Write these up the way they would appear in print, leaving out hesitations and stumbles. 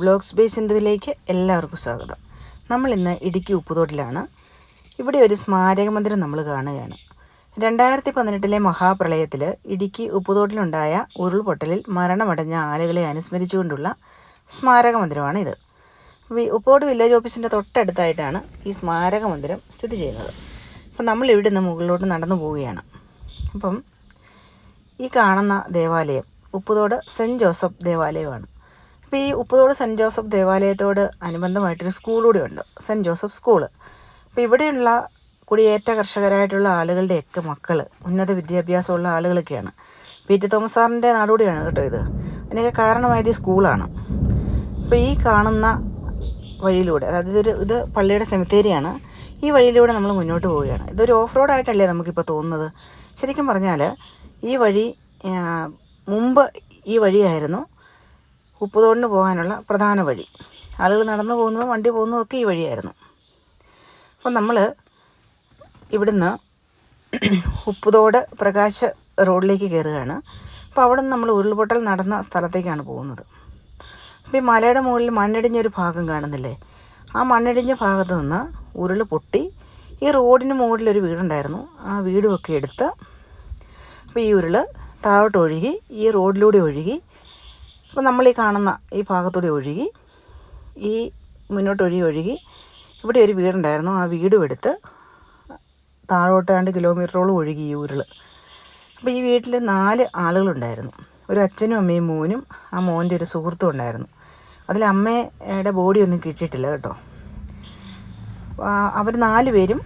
Vlogs base സിന്ധുവിലേക്ക് എല്ലാവർക്കും സ്വാഗതം. നമ്മളിന്ന് ഇടുക്കി ഉപ്പുതോട്ടിലാണ്. ഇവിടെ ഒരു സ്മാരക മന്ദിരം നമ്മൾ കാണുകയാണ്. 2018 മഹാപ്രളയത്തിൽ ഇടുക്കി ഉപ്പുതോട്ടിലുണ്ടായ ഉരുൾപൊട്ടലിൽ മരണമടഞ്ഞ ആളുകളെ അനുസ്മരിച്ചുകൊണ്ടുള്ള സ്മാരക മന്ദിരമാണ് ഇത്. ഉപ്പുതോട് വില്ലേജ് ഓഫീസിൻ്റെ തൊട്ടടുത്തായിട്ടാണ് ഈ സ്മാരക മന്ദിരം സ്ഥിതി ചെയ്യുന്നത്. അപ്പം നമ്മൾ ഇവിടെ നിന്ന് മുകളിലോട്ട് നടന്നു പോവുകയാണ്. അപ്പം ഈ കാണുന്ന ദേവാലയം ഉപ്പുതോട് സെൻറ്റ് ജോസഫ് ദേവാലയമാണ്. അപ്പോൾ ഈ ഉപ്പുതോട് സെൻറ്റ് ജോസഫ് ദേവാലയത്തോട് അനുബന്ധമായിട്ടൊരു സ്കൂൾ കൂടിയുണ്ട്, സെൻറ്റ് ജോസഫ് സ്കൂള്. അപ്പോൾ ഇവിടെയുള്ള കുടിയേറ്റ കർഷകരായിട്ടുള്ള ആളുകളുടെയൊക്കെ മക്കൾ ഉന്നത വിദ്യാഭ്യാസമുള്ള ആളുകളൊക്കെയാണ്. പി.ടി. തോമസ് സാറിൻ്റെ നാടുകൂടിയാണ് കേട്ടോ ഇത്. അതിനൊക്കെ കാരണമായത് ഈ സ്കൂളാണ്. അപ്പോൾ ഈ കാണുന്ന വഴിയിലൂടെ, അതായത് ഇത് പള്ളിയുടെ സെമിത്തേരിയാണ്. ഈ വഴിയിലൂടെ നമ്മൾ മുന്നോട്ട് പോവുകയാണ്. ഇതൊരു ഓഫ് റോഡായിട്ടല്ലേ നമുക്കിപ്പോൾ തോന്നുന്നത്. ശരിക്കും പറഞ്ഞാൽ ഈ വഴി മുമ്പ് ഈ വഴിയായിരുന്നു ഉപ്പുതോടിന് പോകാനുള്ള പ്രധാന വഴി. ആളുകൾ നടന്നു പോകുന്നതും വണ്ടി പോകുന്നതും ഒക്കെ ഈ വഴിയായിരുന്നു. അപ്പം നമ്മൾ ഇവിടുന്ന് ഉപ്പുതോട് പ്രകാശ് റോഡിലേക്ക് കയറുകയാണ്. അപ്പോൾ അവിടെ നിന്ന് നമ്മൾ ഉരുൾപൊട്ടൽ നടന്ന സ്ഥലത്തേക്കാണ് പോകുന്നത്. അപ്പോൾ ഈ മലയുടെ മുകളിൽ മണ്ണിടിഞ്ഞൊരു ഭാഗം കാണുന്നില്ലേ, ആ മണ്ണിടിഞ്ഞ ഭാഗത്ത് നിന്ന് ഉരുൾ പൊട്ടി ഈ റോഡിന് മുകളിലൊരു വീടുണ്ടായിരുന്നു. ആ വീടുമൊക്കെ എടുത്ത് അപ്പോൾ ഈ ഉരുൾ താഴോട്ട് ഒഴുകി ഈ റോഡിലൂടെ ഒഴുകി, അപ്പോൾ നമ്മൾ ഈ കാണുന്ന ഈ ഭാഗത്തൂടെ ഒഴുകി ഈ മുന്നോട്ട് ഒഴുകി ഇവിടെ ഒരു വീടുണ്ടായിരുന്നു. ആ വീടും എടുത്ത് താഴോട്ട് 2 കിലോമീറ്ററോളം ഒഴുകി ഈ ഉരുൾ. അപ്പോൾ ഈ വീട്ടിൽ 4 ആളുകളുണ്ടായിരുന്നു. ഒരു അച്ഛനും അമ്മയും മോനും, ആ മോൻ്റെ ഒരു സുഹൃത്തും ഉണ്ടായിരുന്നു. അതിൽ അമ്മയുടെ ബോഡിയൊന്നും കിട്ടിയിട്ടില്ല കേട്ടോ. അവർ 4 പേരും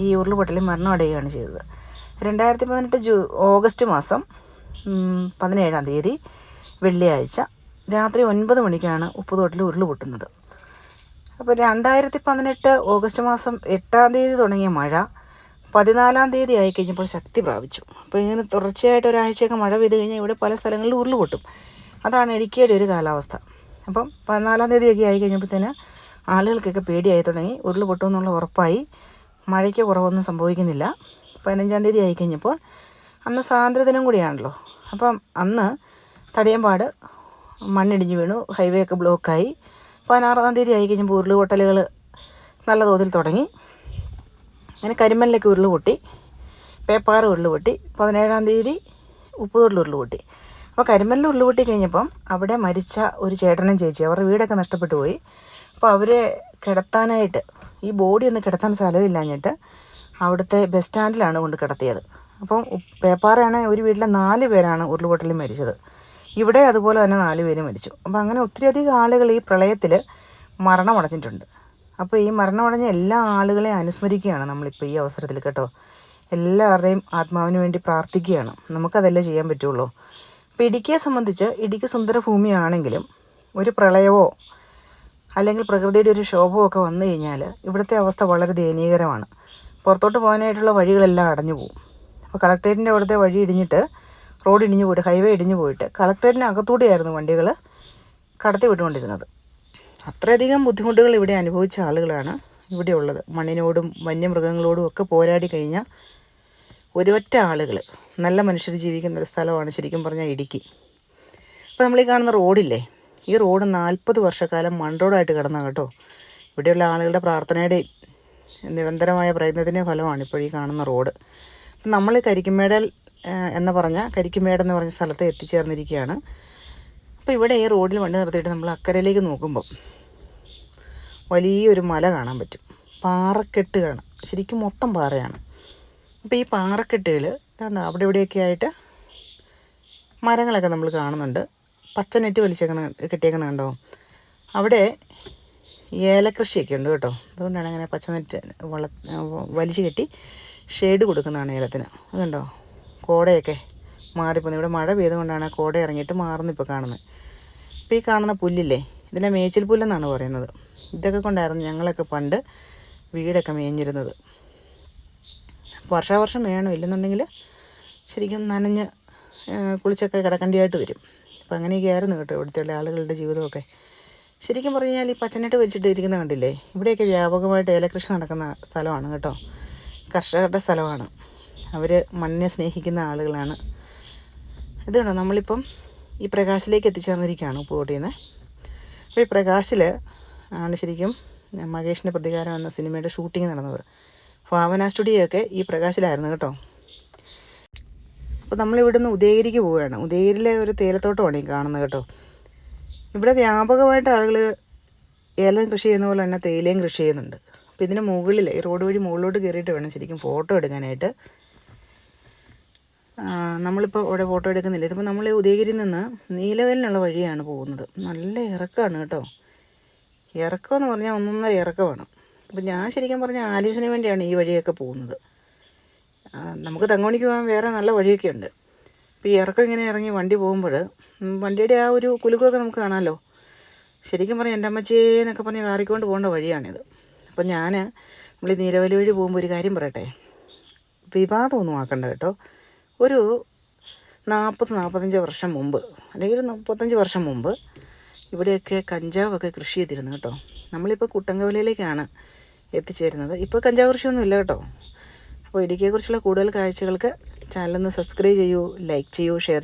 ഈ ഉരുൾപൊട്ടലിൽ മരണമടയുകയാണ് ചെയ്തത്. 2018 ഓഗസ്റ്റ് മാസം 17-ാം തീയതി വെള്ളിയാഴ്ച രാത്രി 9 മണിക്കാണ് ഉപ്പുതോട്ടിൽ ഉരുൾ പൊട്ടുന്നത്. അപ്പോൾ 2018 ഓഗസ്റ്റ് മാസം 8-ാം തീയതി തുടങ്ങിയ മഴ 14-ാം തീയതി ആയിക്കഴിഞ്ഞപ്പോൾ ശക്തി പ്രാപിച്ചു. അപ്പോൾ ഇങ്ങനെ തുടർച്ചയായിട്ട് ഒരാഴ്ചയൊക്കെ മഴ പെയ്ത് കഴിഞ്ഞാൽ ഇവിടെ പല സ്ഥലങ്ങളിലും ഉരുൾ പൊട്ടും. അതാണ് ഇടുക്കിയുടെ ഒരു കാലാവസ്ഥ. അപ്പം 14-ാം തീയതിയൊക്കെ ആയി കഴിഞ്ഞപ്പോഴത്തേന് ആളുകൾക്കൊക്കെ പേടിയായി തുടങ്ങി. ഉരുൾ പൊട്ടുമെന്നുള്ള ഉറപ്പായി. മഴയ്ക്ക് കുറവൊന്നും സംഭവിക്കുന്നില്ല. 15-ാം തീയതി ആയിക്കഴിഞ്ഞപ്പോൾ അന്ന് സ്വാതന്ത്ര്യദിനം കൂടിയാണല്ലോ. അപ്പം അന്ന് തടിയമ്പാട് മണ്ണിടിഞ്ഞ് വീണു, ഹൈവേ ഒക്കെ ബ്ലോക്കായി. 16-ാം തീയതി ആയിക്കഴിഞ്ഞപ്പോൾ ഉരുൾപൊട്ടലുകൾ നല്ല തോതിൽ തുടങ്ങി. അങ്ങനെ കരിമല്ലിലേക്ക് ഉരുൾ പൊട്ടി, പേപ്പാറ ഉരുൾ പൊട്ടി, 17-ാം തീയതി ഉപ്പുതോട്ടിൽ ഉരുൾ പൊട്ടി. അപ്പോൾ കരിമല്ലിൽ ഉരുൾ പൊട്ടി കഴിഞ്ഞപ്പം അവിടെ മരിച്ച ഒരു ചേട്ടനും ചേച്ചി, അവരുടെ വീടൊക്കെ നഷ്ടപ്പെട്ടു പോയി. അപ്പോൾ അവരെ കിടത്താനായിട്ട് ഈ ബോഡി ഒന്ന് കിടത്താൻ സ്ഥലമില്ലാഞ്ഞിട്ട് അവിടുത്തെ ബസ് സ്റ്റാൻഡിലാണ് കൊണ്ട് കിടത്തിയത്. അപ്പം പേപ്പാറയാണെങ്കിൽ ഒരു വീട്ടിലെ 4 പേരാണ് ഉരുൾപൊട്ടലിൽ മരിച്ചത്. ഇവിടെ അതുപോലെ തന്നെ 4 പേര് മരിച്ചു. അപ്പോൾ അങ്ങനെ ഒത്തിരിയധികം ആളുകൾ ഈ പ്രളയത്തിൽ മരണമടഞ്ഞിട്ടുണ്ട്. അപ്പോൾ ഈ മരണമടഞ്ഞ എല്ലാ ആളുകളെയും അനുസ്മരിക്കുകയാണ് നമ്മളിപ്പോൾ ഈ അവസരത്തിൽ കേട്ടോ. എല്ലാവരുടെയും ആത്മാവിന് വേണ്ടി പ്രാർത്ഥിക്കുകയാണ്. നമുക്കതല്ലേ ചെയ്യാൻ പറ്റുള്ളൂ. അപ്പോൾ ഇടുക്കിയെ സംബന്ധിച്ച് ഇടുക്കി സുന്ദരഭൂമിയാണെങ്കിലും ഒരു പ്രളയമോ അല്ലെങ്കിൽ പ്രകൃതിയുടെ ഒരു ക്ഷോഭമോ ഒക്കെ വന്നു കഴിഞ്ഞാൽ ഇവിടുത്തെ അവസ്ഥ വളരെ ദയനീയകരമാണ്. പുറത്തോട്ട് പോകാനായിട്ടുള്ള വഴികളെല്ലാം അടഞ്ഞു പോകും. അപ്പോൾ കളക്ട്രേറ്റിൻ്റെ അവിടുത്തെ വഴി ഇടിഞ്ഞിട്ട്, റോഡ് ഇടിഞ്ഞു പോയിട്ട്, ഹൈവേ ഇടിഞ്ഞു പോയിട്ട് കളക്ട്രേറ്റിന് അകത്തൂടെയായിരുന്നു വണ്ടികൾ കടത്തി വിട്ടുകൊണ്ടിരുന്നത്. അത്രയധികം ബുദ്ധിമുട്ടുകൾ ഇവിടെ അനുഭവിച്ച ആളുകളാണ് ഇവിടെ ഉള്ളത്. മണ്ണിനോടും വന്യമൃഗങ്ങളോടും ഒക്കെ പോരാടി കഴിഞ്ഞ ഒരൊറ്റ ആളുകൾ, നല്ല മനുഷ്യർ ജീവിക്കുന്ന ഒരു സ്ഥലമാണ് ശരിക്കും പറഞ്ഞാൽ ഇടുക്കി. അപ്പോൾ നമ്മൾ ഈ കാണുന്ന റോഡില്ലേ, ഈ റോഡ് 40 വർഷക്കാലം മൺറോഡായിട്ട് കിടന്ന കേട്ടോ. ഇവിടെയുള്ള ആളുകളുടെ പ്രാർത്ഥനയുടെയും നിരന്തരമായ പ്രയത്നത്തിൻ്റെ ഫലമാണ് ഇപ്പോൾ ഈ കാണുന്ന റോഡ്. നമ്മൾ കരിക്കുമേടെന്ന് പറഞ്ഞ സ്ഥലത്ത് എത്തിച്ചേർന്നിരിക്കുകയാണ്. അപ്പോൾ ഇവിടെ ഈ റോഡിൽ വണ്ടി നിർത്തിയിട്ട് നമ്മൾ അക്കരയിലേക്ക് നോക്കുമ്പം വലിയൊരു മല കാണാൻ പറ്റും. പാറക്കെട്ട് കാണാം, ശരിക്കും മൊത്തം പാറയാണ്. അപ്പോൾ ഈ പാറക്കെട്ടുകൾ അവിടെ ഇവിടെയൊക്കെ ആയിട്ട് മരങ്ങളൊക്കെ നമ്മൾ കാണുന്നുണ്ട്. പച്ച നെറ്റ് കെട്ടിയേക്കുന്ന കണ്ടോ. അവിടെ ഏലകൃഷിയൊക്കെ ഉണ്ട് കേട്ടോ. അതുകൊണ്ടാണ് അങ്ങനെ പച്ച നെറ്റ് വലിച്ചു കെട്ടി ഷെയ്ഡ് കൊടുക്കുന്നതാണ് ഏലത്തിന്. അതുകൊണ്ടോ കോടയൊക്കെ മാറിപ്പോകുന്നത്. ഇവിടെ മഴ പെയ്തുകൊണ്ടാണ് കോട ഇറങ്ങിയിട്ട് മാറുന്നിപ്പോൾ കാണുന്നത്. ഇപ്പോൾ ഈ കാണുന്ന പുല്ലില്ലേ, ഇതിനെ മേച്ചിൽ പുല്ലെന്നാണ് പറയുന്നത്. ഇതൊക്കെ കൊണ്ടായിരുന്നു ഞങ്ങളൊക്കെ പണ്ട് വീടൊക്കെ മേഞ്ഞിരുന്നത്. വർഷാവർഷം വേണം, ഇല്ലെന്നുണ്ടെങ്കിൽ ശരിക്കും നനഞ്ഞ് കുളിച്ചൊക്കെ കിടക്കേണ്ടിയായിട്ട് വരും. അപ്പോൾ അങ്ങനെയൊക്കെ ആയിരുന്നു കേട്ടോ ഇവിടുത്തെ ആളുകളുടെ ജീവിതമൊക്കെ. ശരിക്കും പറഞ്ഞു കഴിഞ്ഞാൽ ഈ പച്ചനെട്ട് വലിച്ചിട്ട് ഇരിക്കുന്ന കണ്ടില്ലേ, ഇവിടെയൊക്കെ വ്യാപകമായിട്ട് ഏലകൃഷി നടക്കുന്ന സ്ഥലമാണ് കേട്ടോ. കർഷകരുടെ സ്ഥലമാണ്. അവർ മണ്ണിനെ സ്നേഹിക്കുന്ന ആളുകളാണ്. ഇത് കണ്ടോ, നമ്മളിപ്പം ഈ പ്രകാശിലേക്ക് എത്തിച്ചേർന്നിരിക്കുകയാണ് ഉപ്പുതോട്ടിൽ നിന്ന്. അപ്പോൾ ഈ പ്രകാശിൽ ആണ് ശരിക്കും മകേഷിൻ്റെ പ്രതികാരം എന്ന സിനിമയുടെ ഷൂട്ടിംഗ് നടന്നത്. ഭാവന സ്റ്റുഡിയോ ഒക്കെ ഈ പ്രകാശിലായിരുന്നു കേട്ടോ. അപ്പോൾ നമ്മളിവിടുന്ന് ഉദയഗിരിക്ക് പോവുകയാണ്. ഉദയഗിരിയിലെ ഒരു തേയിലത്തോട്ടമാണ് ഈ കാണുന്നത് കേട്ടോ. ഇവിടെ വ്യാപകമായിട്ട് ആളുകൾ ഏലം കൃഷി ചെയ്യുന്ന പോലെ തന്നെ തേയിലയും കൃഷി ചെയ്യുന്നുണ്ട്. അപ്പോൾ ഇതിന് മുകളിൽ ഈ റോഡ് വഴി മുകളിലോട്ട് കയറിയിട്ട് വേണം ശരിക്കും ഫോട്ടോ എടുക്കാനായിട്ട്. നമ്മളിപ്പോൾ ഇവിടെ ഫോട്ടോ എടുക്കുന്നില്ല. ഇതിപ്പോൾ നമ്മൾ ഉദയഗിരിയിൽ നിന്ന് നീലവേലിനുള്ള വഴിയാണ് പോകുന്നത്. നല്ല ഇറക്കമാണ് കേട്ടോ. ഇറക്കമെന്ന് പറഞ്ഞാൽ ഒന്നൊന്നര ഇറക്കമാണ്. അപ്പോൾ ഞാൻ ശരിക്കും പറഞ്ഞാൽ ആലീസിന് വേണ്ടിയാണ് ഈ വഴിയൊക്കെ പോകുന്നത്. നമുക്ക് തെങ്ങോണിക്ക് പോകാൻ വേറെ നല്ല വഴിയൊക്കെ ഉണ്ട്. അപ്പോൾ ഈ ഇറക്കം ഇങ്ങനെ ഇറങ്ങി വണ്ടി പോകുമ്പോൾ വണ്ടിയുടെ ആ ഒരു കുലുക്കമൊക്കെ നമുക്ക് കാണാമല്ലോ. ശരിക്കും പറഞ്ഞാൽ എൻ്റെ അമ്മച്ചിയെ എന്നൊക്കെ പറഞ്ഞ് കാറിക്കൊണ്ട് പോകേണ്ട വഴിയാണിത്. അപ്പോൾ നമ്മൾ ഈ നീലവേലി വഴി പോകുമ്പോൾ ഒരു കാര്യം പറയട്ടെ, വിവാദമൊന്നും ആക്കണ്ട കേട്ടോ. ഒരു 40-45 വർഷം മുമ്പ്, അല്ലെങ്കിൽ ഒരു 35 വർഷം മുമ്പ് ഇവിടെയൊക്കെ കഞ്ചാവൊക്കെ കൃഷി ചെയ്തിരുന്നു കേട്ടോ. നമ്മളിപ്പോൾ കുട്ടങ്കവലയിലേക്കാണ് എത്തിച്ചേരുന്നത്. ഇപ്പോൾ കഞ്ചാവ് കൃഷിയൊന്നും ഇല്ല കേട്ടോ. അപ്പോൾ ഇടുക്കിയെക്കുറിച്ചുള്ള കൂടുതൽ കാഴ്ചകൾക്ക് ചാനലൊന്ന് സബ്സ്ക്രൈബ് ചെയ്യൂ, ലൈക്ക് ചെയ്യൂ, ഷെയർ ചെയ്യൂ.